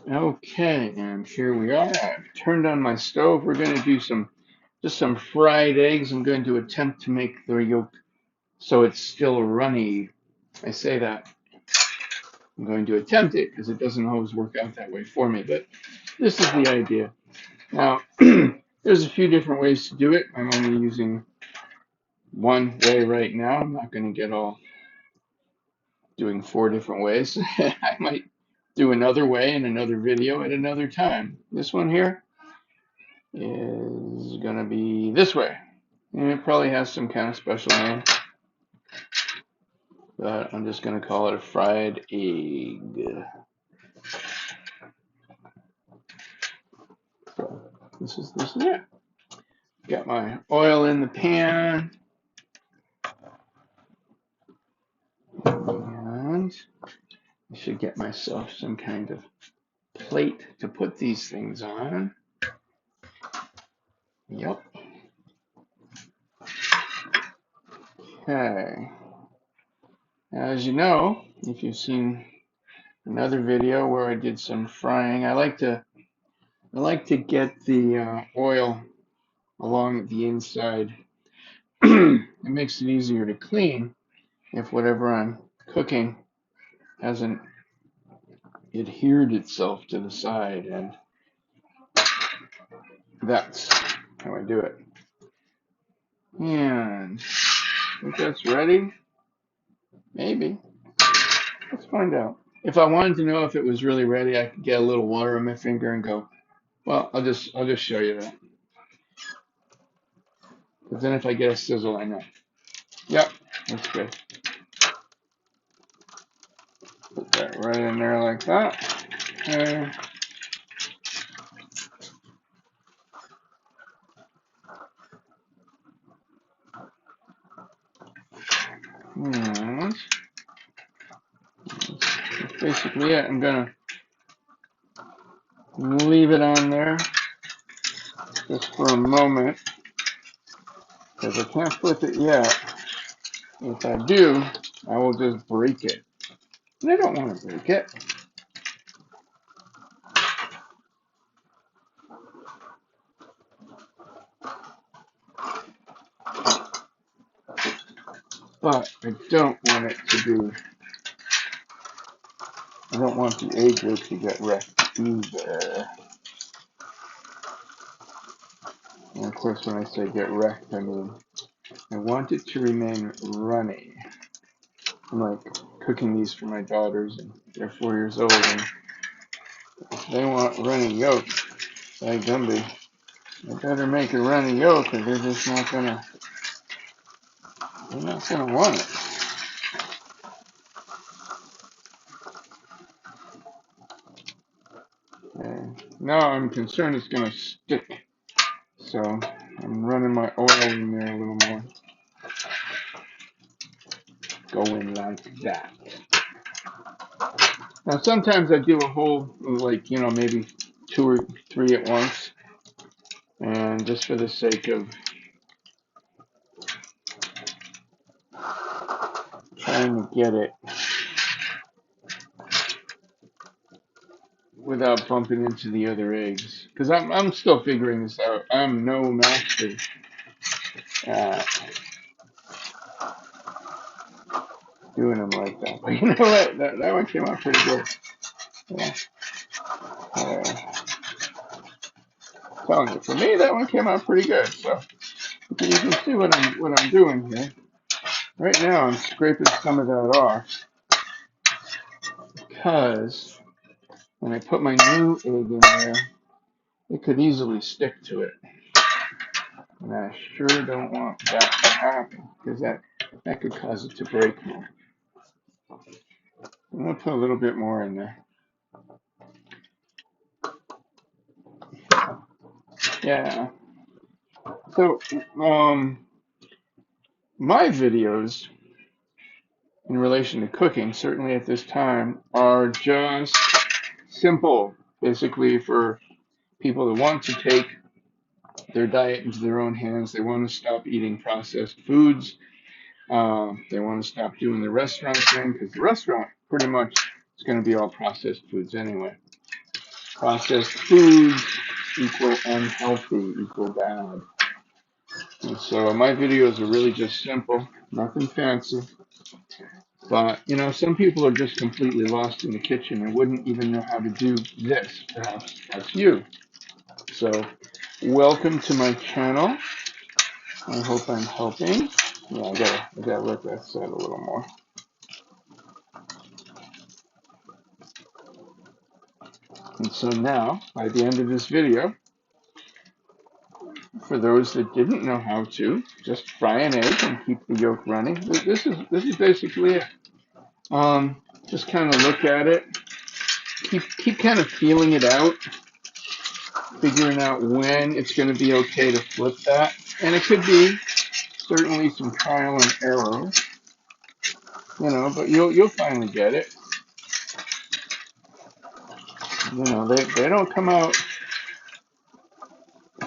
Okay, and here we are. I've turned on my stove. We're going to do just some fried eggs. I'm going to attempt to make the yolk so it's still runny. I say that. I'm going to attempt it because it doesn't always work out that way for me, but this is the idea. Now, there's a few different ways to do it. I'm only using one way right now. I'm not going to get all doing four different ways. I might do another way in another video at another time. This one here is going to be this way. And it probably has some kind of special name, but I'm just going to call it a fried egg. So this is it. Got my oil in the pan, and I should get myself some kind of plate to put these things on. Yep. Okay. As you know, if you've seen another video where I did some frying, I like to get the oil along the inside. It makes it easier to clean if whatever I'm cooking hasn't adhered itself to the side, and that's how I do it. And I think that's ready. Maybe. Let's find out. If I wanted to know if it was really ready, I could get a little water on my finger and go, well, I'll just show you that. Because then if I get a sizzle, I know. Yep, that's good. Put that right in there like that. Okay. And that's basically it. I'm gonna leave it on there just for a moment because I can't flip it yet. If I do, I will just break it. And I don't want to break it. But I don't want it to be, I don't want the egg yolk to get wrecked either. And of course, when I say get wrecked, I mean I want it to remain runny. I'm like cooking these for my daughters, and they're 4 years old, and if they want runny yolk, like Gumby, I better make it runny yolk, or they're just not gonna want it. And now I'm concerned it's gonna stick, so I'm running my oil in there a little more. Going like that. Now sometimes I do a whole, like, maybe two or three at once, and just for the sake of trying to get it without bumping into the other eggs, because I'm still figuring this out. I'm no master at doing them like that. But you know what? That one came out pretty good. Yeah. Uh, Telling you, for me, that one came out pretty good. So you can see what I'm doing here. Right now, I'm scraping some of that off because when I put my new egg in there, it could easily stick to it. And I sure don't want that to happen because that could cause it to break more. I'm going to put a little bit more in there. Yeah. So, my videos in relation to cooking, certainly at this time, are just simple. Basically, for people that want to take their diet into their own hands, they want to stop eating processed foods. They want to stop doing the restaurant thing because the restaurant pretty much is going to be all processed foods anyway. processed foods equal unhealthy, equal bad. And so my videos are really just simple, nothing fancy. But, you know, some people are just completely lost in the kitchen and wouldn't even know how to do this. Perhaps that's you. So, welcome to my channel. I hope I'm helping. Yeah, I gotta let that set a little more. And so now, by the end of this video, for those that didn't know how to, just fry an egg and keep the yolk running. This is basically it. Just kind of look at it, keep kind of feeling it out, figuring out when it's going to be okay to flip that, and it could be certainly some trial and error, you know, but you'll finally get it. You know, they don't come out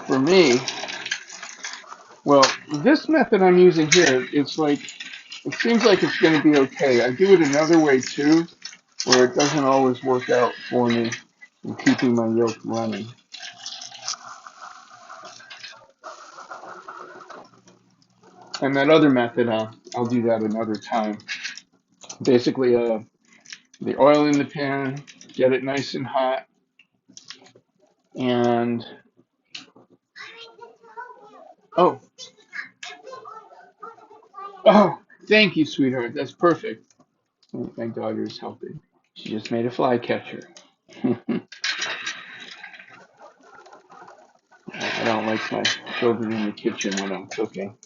for me. Well, this method I'm using here, it's like it seems like it's going to be okay. I do it another way too, where it doesn't always work out for me in keeping my yolk running. And that other method, I'll do that another time. Basically, the oil in the pan, get it nice and hot, and oh, oh, thank you, sweetheart. That's perfect. My daughter is helping. She just made a fly catcher. I don't like my children in the kitchen when I'm cooking.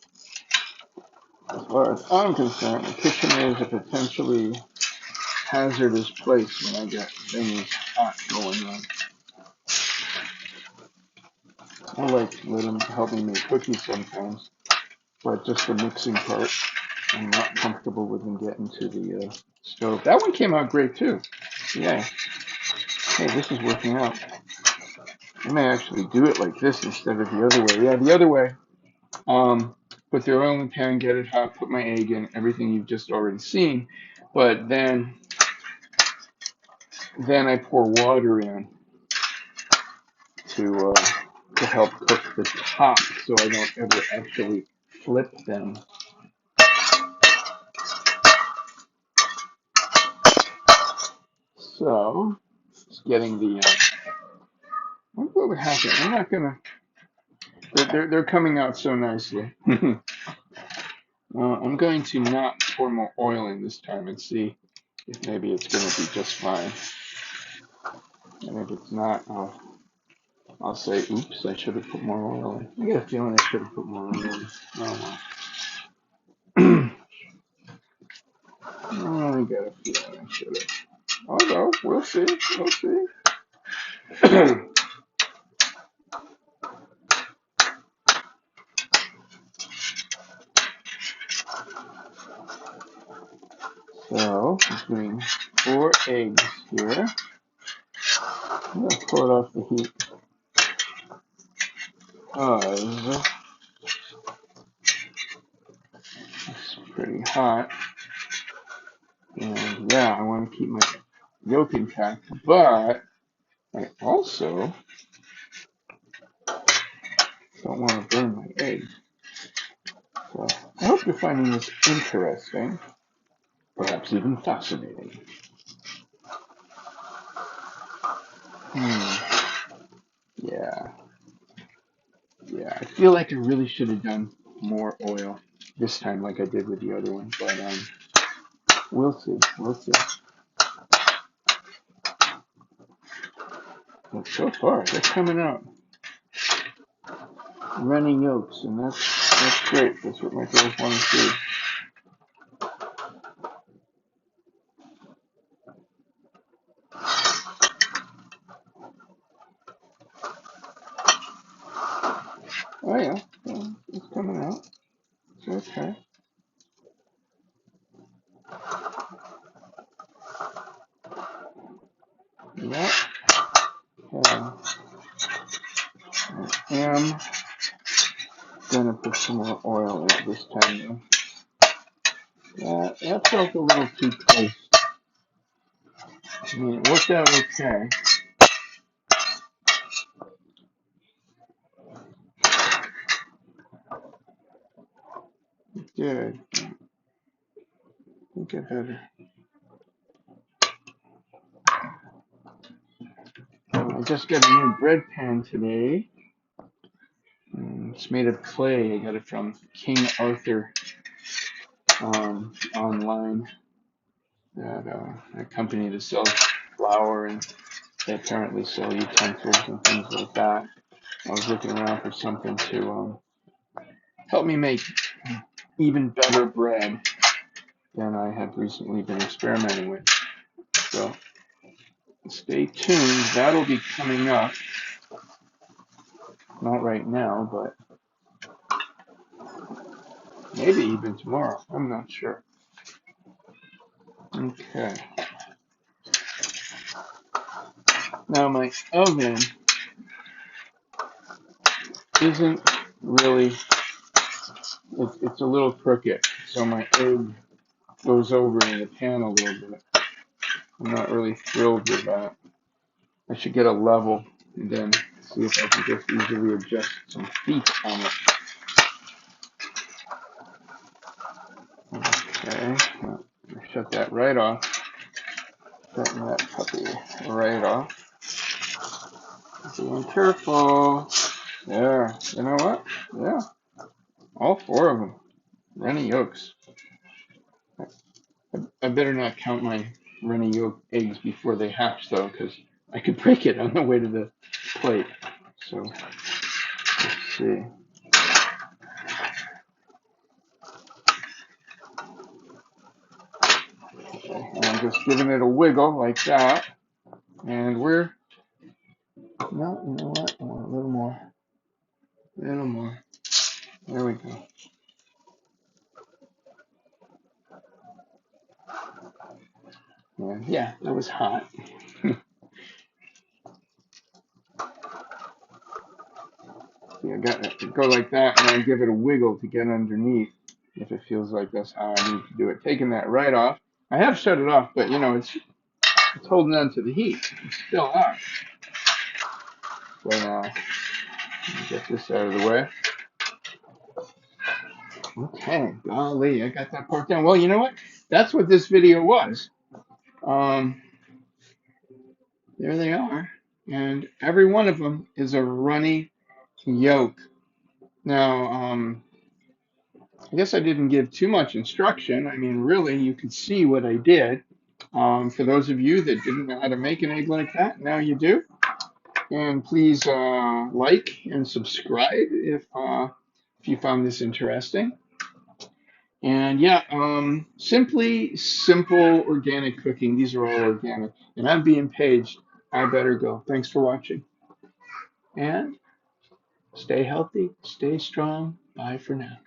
As far as I'm concerned, the kitchen is a potentially hazardous place when I get things hot going on. I like to let them help me make cookies sometimes, but just the mixing part, I'm not comfortable with them getting to the stove. That one came out great too. Yeah. Hey, this is working out. I may actually do it like this instead of the other way. Yeah, the other way. Put the oil in the pan, get it hot, put my egg in, everything you've just already seen. But then I pour water in to help cook the top, so I don't ever actually flip them. So, just getting the. I wonder what would happen. I'm not gonna. They're coming out so nicely. I'm going to not pour more oil in this time and see if maybe it's going to be just fine. And if it's not, I'll say, oops, I should have put more oil in. I get a feeling I should have put more oil in. Oh well. Oh, I got a feeling I should have. Although, we'll see. We'll see. So, I'm doing 4 eggs here. I'm going to pull it off the heat because it's pretty hot. And yeah, I want to keep my yolk intact, but I also don't want to burn my eggs. So I hope you're finding this interesting, perhaps even fascinating. Yeah, yeah. I feel like I really should have done more oil this time, like I did with the other one, but we'll see. We'll see. But so far, they're coming out runny yolks, and that's great. That's what my girls want to see. Oh yeah, it's coming out. It's okay. Yeah. I am gonna put some more oil in it this time though. That felt a little too close. I mean, it worked out okay. did. I think I better. I just got a new bread pan today. It's made of clay. I got it from King Arthur online. A company that sells flour, and they apparently sell utensils and things like that. I was looking around for something to help me make even better bread than I have recently been experimenting with. So stay tuned. That'll be coming up. Not right now, but maybe even tomorrow. I'm not sure. Okay. Now my oven isn't really, it's a little crooked, so my egg goes over in the pan a little bit. I'm not really thrilled with that. I should get a level and then see if I can just easily adjust some feet on it. Okay, well, shut that right off. Shutting that puppy right off. Being careful. There. You know what? Yeah. All four of them. Runny yolks. I better not count my runny yolk eggs before they hatch, though, because I could break it on the way to the plate. So, let's see. Okay. And I'm just giving it a wiggle like that. And we're... No, you know what? I want a little more. A little more. There we go. Yeah, that was hot. See, I got to go like that and then give it a wiggle to get underneath if it feels like that's how I need to do it. Taking that right off. I have shut it off, but you know, it's holding on to the heat. It's still hot. So now, get this out of the way. Okay, golly, I got that part down. Well, you know what? That's what this video was. Um, there they are. And every one of them is a runny yolk. Now, I guess I didn't give too much instruction. I mean, really, you could see what I did. For those of you that didn't know how to make an egg like that, now you do. And please like and subscribe if you found this interesting. And yeah, simply simple organic cooking. These are all organic. And I'm being paged. I better go. Thanks for watching. And stay healthy, stay strong. Bye for now.